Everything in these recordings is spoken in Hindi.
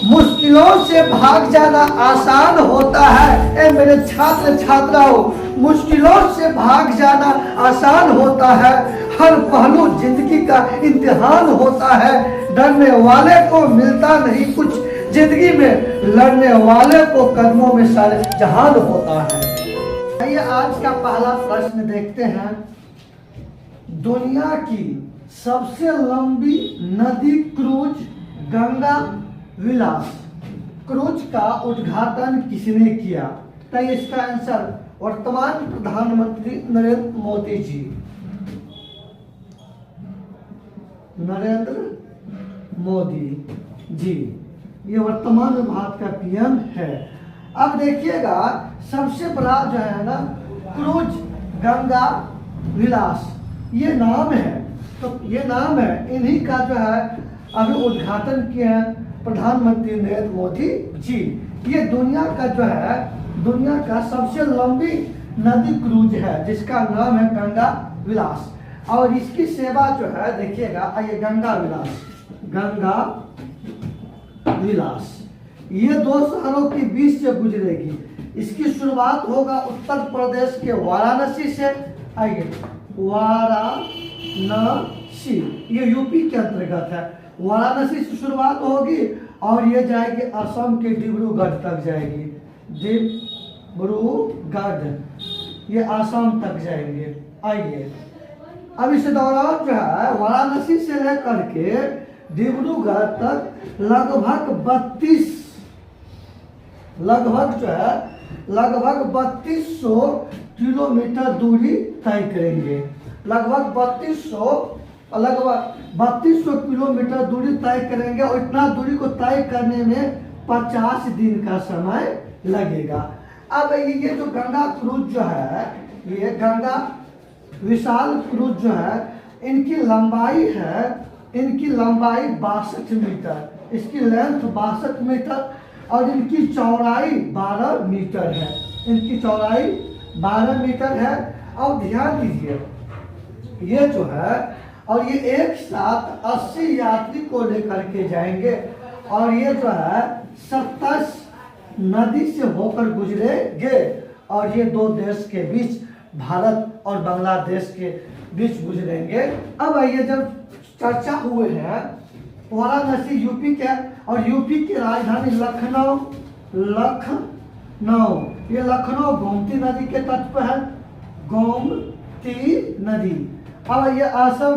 मुश्किलों से भाग जाना आसान होता है। ए मेरे छात्र छात्राओं, मुश्किलों से भाग जाना आसान होता है। हर पहलू जिंदगी का इम्तिहान होता है। डरने वाले को मिलता नहीं कुछ, जिंदगी में लड़ने वाले को कदमों में सारे जहान होता है। आइए आज का पहला प्रश्न देखते हैं। दुनिया की सबसे लंबी नदी क्रूज गंगा विलास क्रूज का उद्घाटन किसने किया? तो इसका आंसर वर्तमान प्रधानमंत्री नरेंद्र मोदी जी। नरेंद्र मोदी जी ये वर्तमान में भारत का पीएम है। अब देखिएगा, सबसे बड़ा जो है ना क्रूज गंगा विलास ये नाम है, तो ये नाम है इन्हीं का जो है अभी उद्घाटन किए हैं प्रधानमंत्री नरेंद्र मोदी जी। ये दुनिया का जो है दुनिया का सबसे लंबी नदी क्रूज है जिसका नाम है गंगा विलास। और इसकी सेवा जो है देखिएगा, आइए गंगा विलास ये दो शहरों के बीच से गुजरेगी। इसकी शुरुआत होगा उत्तर प्रदेश के वाराणसी से। आइए वाराणसी ये यूपी के अंतर्गत है। वाराणसी से शुरुआत होगी और ये जाएगी असम के डिब्रूगढ़ तक जाएगी। डिब्रूगढ़ ये असम तक जाएंगे। आइए अब इस दौरान जो है वाराणसी से लेकर के डिब्रूगढ़ तक लगभग 3200 किलोमीटर दूरी तय करेंगे। लगभग 3200 किलोमीटर दूरी तय करेंगे और इतना दूरी को तय करने में 50 दिन का समय लगेगा। अब ये जो गंगा क्रूज जो है, ये गंगा विशाल क्रूज जो है, इनकी लंबाई 62 मीटर, इसकी लेंथ 62 मीटर और इनकी चौड़ाई 12 मीटर है। इनकी चौड़ाई 12 मीटर है। और ध्यान दीजिए, ये जो है और ये एक साथ 80 यात्री को लेकर के जाएंगे और ये जो है 27 नदी से होकर गुजरेंगे और ये दो देश के बीच, भारत और बांग्लादेश के बीच गुजरेंगे। अब आइए, जब चर्चा हुए हैं वाराणसी यूपी के और यूपी की राजधानी लखनऊ, ये लखनऊ गोमती नदी के तट पर है, गोमती नदी। अब ये असम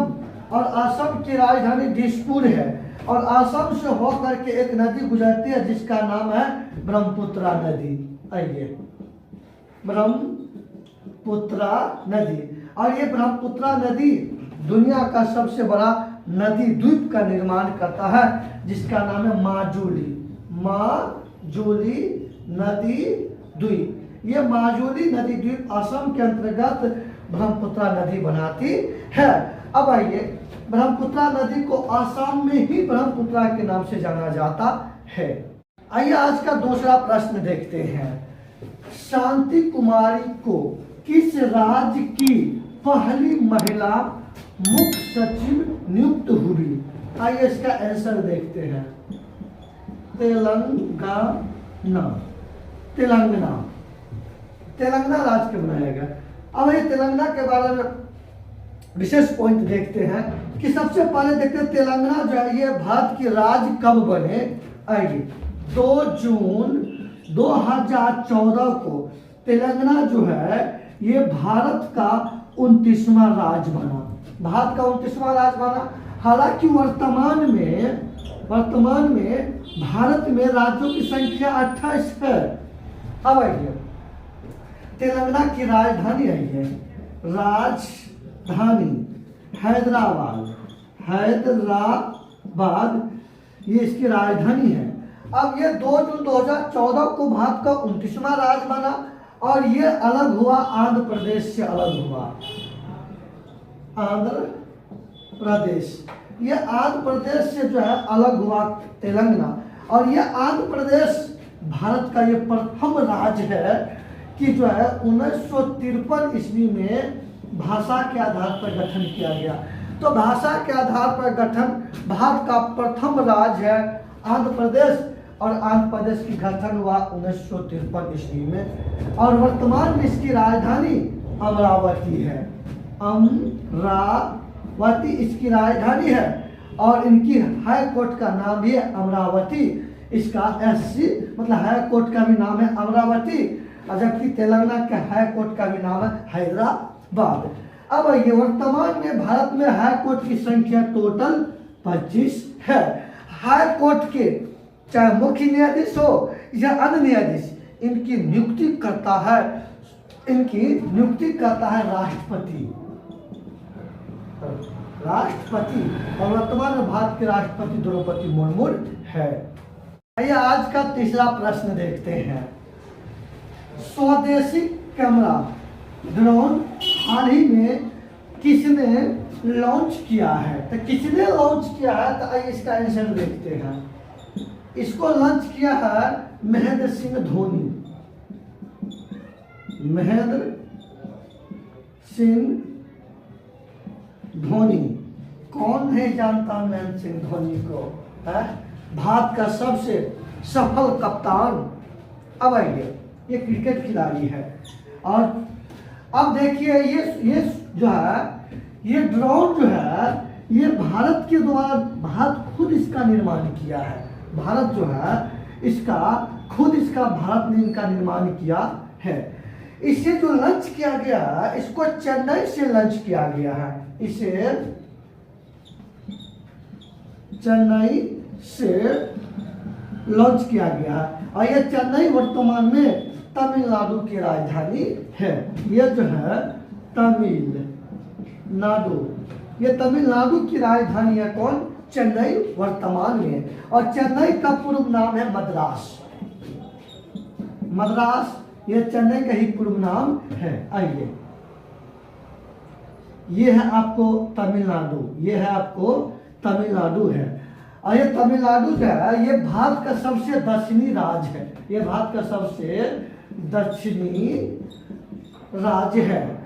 और असम की राजधानी दिसपुर है और असम से होकर के एक नदी गुजरती है जिसका नाम है ब्रह्मपुत्रा नदी। आइए ब्रह्मपुत्रा नदी, और ये ब्रह्मपुत्रा नदी दुनिया का सबसे बड़ा नदी द्वीप का निर्माण करता है जिसका नाम है माजुली नदी द्वीप। ये माजुली नदी द्वीप असम के अंतर्गत ब्रह्मपुत्रा नदी बनाती है। अब आइए, ब्रह्मपुत्रा नदी को असम में ही ब्रह्मपुत्रा के नाम से जाना जाता है। आइए आज का दूसरा प्रश्न देखते हैं। शांति कुमारी को किस राज्य की पहली महिला मुख्य सचिव नियुक्त हुई? आइए इसका आंसर देखते हैं। तेलंगाना राज्य के बनाया गया। अब ये तेलंगाना के बारे में विशेष पॉइंट देखते हैं कि सबसे पहले देखते हैं तेलंगाना जो है ये भारत की राज्य कब बने। आइए 2 जून 2014 को तेलंगाना जो है ये भारत का 29वां राज्य बना। भारत का 29वां राज्य बना। हालांकि वर्तमान में भारत में राज्यों की संख्या 28 है। अब आइए, तेलंगाना की राजधानी है हैदराबाद, ये इसकी राजधानी है। अब ये 2 जून 2014 को भारत का 29वां राज्य बना और ये अलग हुआ, आंध्र प्रदेश से अलग हुआ। आंध्र प्रदेश से जो है अलग हुआ तेलंगाना। और ये आंध्र प्रदेश भारत का ये प्रथम राज्य है कि जो है 1953 ईस्वी में भाषा के आधार पर गठन किया गया। तो भाषा के आधार पर गठन भारत का प्रथम राज्य है आंध्र प्रदेश। और आंध्र प्रदेश की गठन हुआ 1953 ईस्वी में, और वर्तमान में इसकी राजधानी अमरावती है। अमरावती इसकी राजधानी है और इनकी हाई कोर्ट का नाम भी है अमरावती। इसका एससी मतलब हाई कोर्ट का भी नाम है अमरावती, और जबकि तेलंगाना के हाई कोर्ट का भी नाम है हैदराबाद। अब ये वर्तमान में भारत में हाई कोर्ट की संख्या टोटल 25 है। हाई कोर्ट के चाहे मुख्य न्यायाधीश हो या अन्य न्यायाधीश, इनकी नियुक्ति करता है राष्ट्रपति। और वर्तमान में भारत के राष्ट्रपति द्रौपदी मुर्मू है। आइए आज का तीसरा प्रश्न देखते हैं। स्वदेशी कैमरा ड्रोन हाल ही में किसने लॉन्च किया है? तो किसने लॉन्च किया है, तो आइए इसका आंसर देखते हैं। इसको लॉन्च किया है महेंद्र सिंह धोनी। महेंद्र सिंह धोनी, कौन नहीं जानता महेंद्र सिंह धोनी को, है भारत का सबसे सफल कप्तान। अब आइए, ये क्रिकेट खिलाड़ी है। और अब देखिए ये जो है, ये ड्रोन जो है, ये भारत के द्वारा, भारत खुद इसका निर्माण किया है। भारत जो है भारत ने इनका निर्माण किया है। इसे जो लॉन्च किया गया है, इसको चेन्नई से लॉन्च किया गया है। इसे चेन्नई से लॉन्च किया गया है, और यह चेन्नई वर्तमान में तमिलनाडु की राजधानी है। यह जो है तमिलनाडु, ये तमिलनाडु की राजधानी है कौन? चेन्नई वर्तमान में। और चेन्नई का पूर्व नाम है मद्रास। मद्रास ये चेन्नई का ही पूर्व नाम है। आइए, ये है आपको तमिलनाडु, ये है आपको तमिलनाडु है। और ये तमिलनाडु जो है, ये भारत का सबसे दक्षिणी राज्य है। ये भारत का सबसे दक्षिणी राज्य है।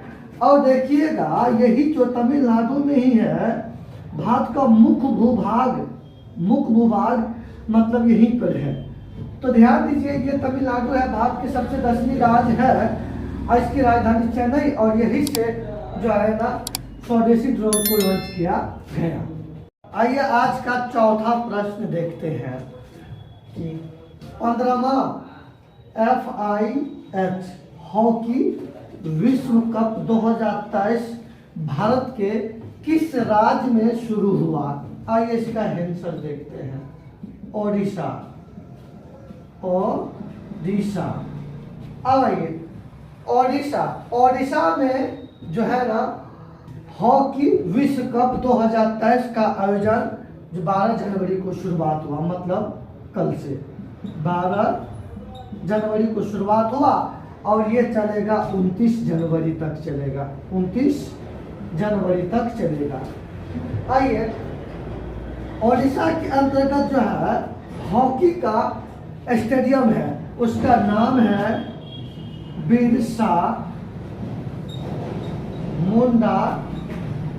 और देखिएगा, यही जो तमिलनाडु में ही है, भारत का मुख्य भूभाग मतलब यहीं पर है। तो ध्यान दीजिए, ये तमिलनाडु है, भारत के सबसे दक्षिणी राज्य है, और इसकी राजधानी चेन्नई, और यही से जो है ना स्वदेशी ड्रोन को लॉन्च किया गया। आइए आज का चौथा प्रश्न देखते हैं कि 15वां FIH हॉकी विश्व कप 2023 भारत के किस राज्य में शुरू हुआ? आइए इसका आंसर देखते हैं। ओडिशा। अब आइए, ओडिशा में जो है ना हॉकी विश्व कप 2023 का आयोजन जो 12 जनवरी को शुरुआत हुआ, मतलब कल से 12 जनवरी को शुरुआत हुआ, और ये चलेगा 29 जनवरी तक चलेगा। 29 जनवरी तक चलेगा। आइए, ओडिशा के अंतर्गत जो है हॉकी का स्टेडियम है, उसका नाम है बिरसा मुंडा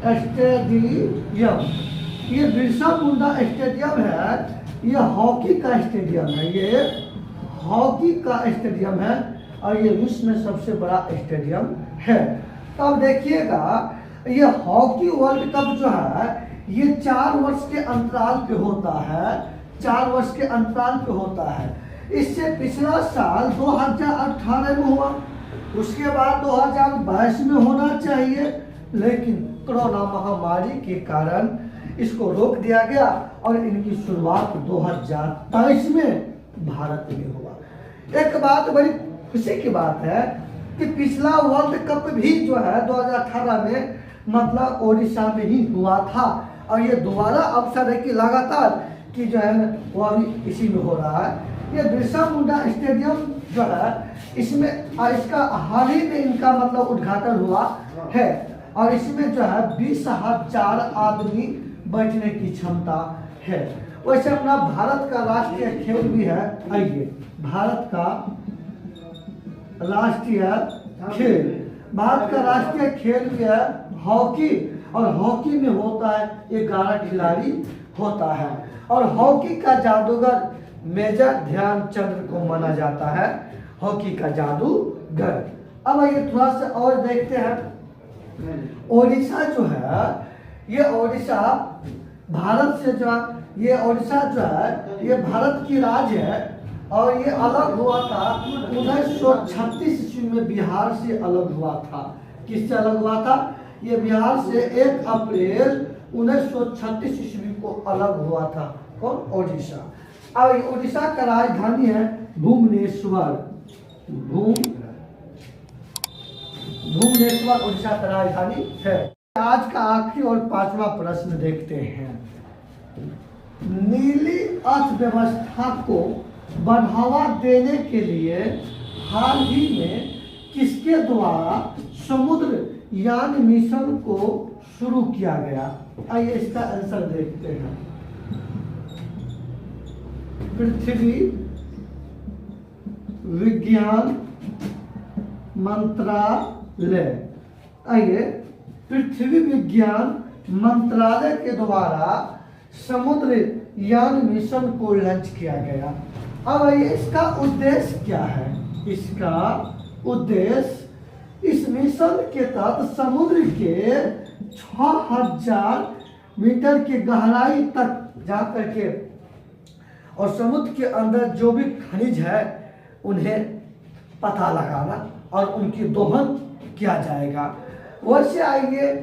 स्टेडियम। ये बिरसा मुंडा स्टेडियम है, ये हॉकी का स्टेडियम है। ये हॉकी का स्टेडियम है, और ये विश्व में सबसे बड़ा स्टेडियम है। तब देखिएगा, ये हॉकी वर्ल्ड कप जो है, ये 4 वर्ष के अंतराल पे होता है। 4 वर्ष के अंतराल पे होता है। इससे पिछला साल 2018 में हुआ, उसके बाद 2022 में होना चाहिए, लेकिन कोरोना महामारी के कारण इसको रोक दिया गया, और इनकी शुरुआत 2023 में भारत में हुआ। एक बात बड़ी खुशी की बात है कि पिछला वर्ल्ड कप भी जो है 2018 में मतलब ओडिशा में ही हुआ था, और ये दोबारा अवसर है कि लगातार कि जो है वो अभी इसी में हो रहा है। ये बिरसा मुंडा स्टेडियम जो है, इसमें इसका हाल ही में इनका मतलब उद्घाटन हुआ है, और इसमें जो है 20,000 आदमी बैठने की क्षमता है। वैसे अपना भारत का राष्ट्रीय खेल भी है। आइए, भारत का राष्ट्रीय खेल भी है हॉकी, और हॉकी में होता है 11 खिलाड़ी होता है, और हॉकी का जादूगर मेजर ध्यानचंद को माना जाता है हॉकी का जादूगर। अब आइए थोड़ा सा और देखते हैं। ओडिशा जो है, ये ओडिशा भारत से जो है, ये ओडिशा जो है ये भारत की राज्य है और ये अलग हुआ था 1936 ईस्वी में बिहार से अलग हुआ था। किससे अलग हुआ था? ये बिहार से 1 अप्रैल 1936 ईस्वी को अलग हुआ था। कौन? ओडिशा। अब ओडिशा का राजधानी है भुवनेश्वर। भुवनेश्वर ओडिशा का राजधानी है। आज का आखिरी और 5वां प्रश्न देखते हैं। नीली अर्थव्यवस्था को बढ़ावा देने के लिए हाल ही में किसके द्वारा समुद्र यान मिशन को शुरू किया गया? आइए इसका आंसर देखते हैं। पृथ्वी विज्ञान मंत्रालय। आइए, पृथ्वी विज्ञान मंत्रालय के द्वारा समुद्र यान मिशन को लॉन्च किया गया। अब आइए इसका उद्देश्य क्या है? इसका उद्देश्य इस मिशन के तहत समुद्र के 6000 मीटर की गहराई तक जाकर के और समुद्र के अंदर जो भी खनिज है उन्हें पता लगाना और उनकी दोहन किया जाएगा। वैसे आइए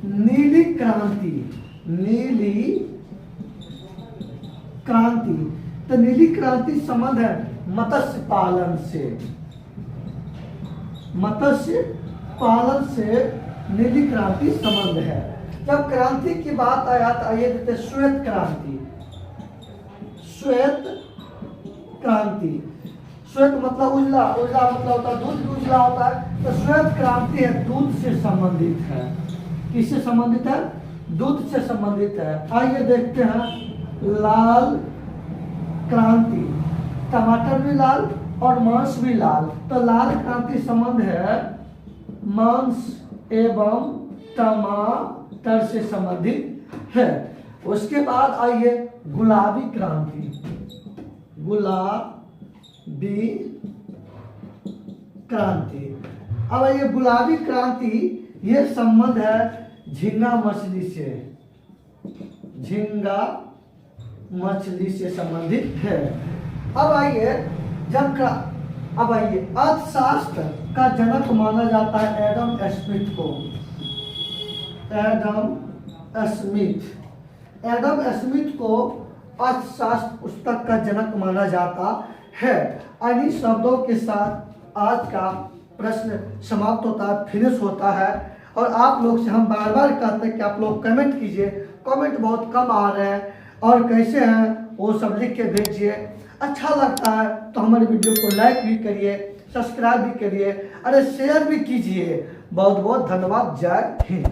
नीली क्रांति। तो नीली क्रांति संबंध है मत्स्य पालन से। मत्स्य पालन से नीली क्रांति संबंध है। जब क्रांति की बात आया तो आइए देखते श्वेत क्रांति। श्वेत क्रांति, श्वेत मतलब उजला, उजला मतलब होता है दूध, उजला होता है। तो श्वेत क्रांति है दूध से संबंधित है। किससे संबंधित है? दूध से संबंधित है। आइए देखते हैं लाल क्रांति। टमाटर भी लाल और मांस भी लाल। तो लाल क्रांति संबंध है मांस एवं टमाटर से संबंधित है। उसके बाद आइए गुलाबी क्रांति। गुलाबी क्रांति। अब ये गुलाबी क्रांति ये संबंध है झींगा मछली से। झींगा मछली से संबंधित है। अब आइए अर्थशास्त्र का जनक माना जाता है एडम स्मिथ को। एडम स्मिथ को अर्थशास्त्र पुस्तक का जनक माना जाता है। इन्हीं शब्दों के साथ आज का प्रश्न समाप्त होता है, फिनिश होता है। और आप लोग से हम बार बार कहते हैं कि आप लोग कमेंट कीजिए। कमेंट बहुत कम आ रहे हैं और कैसे हैं वो सब लिख के भेजिए। अच्छा लगता है तो हमारे वीडियो को लाइक भी करिए, सब्सक्राइब भी करिए, अरे शेयर भी कीजिए। बहुत बहुत धन्यवाद। जय हिंद।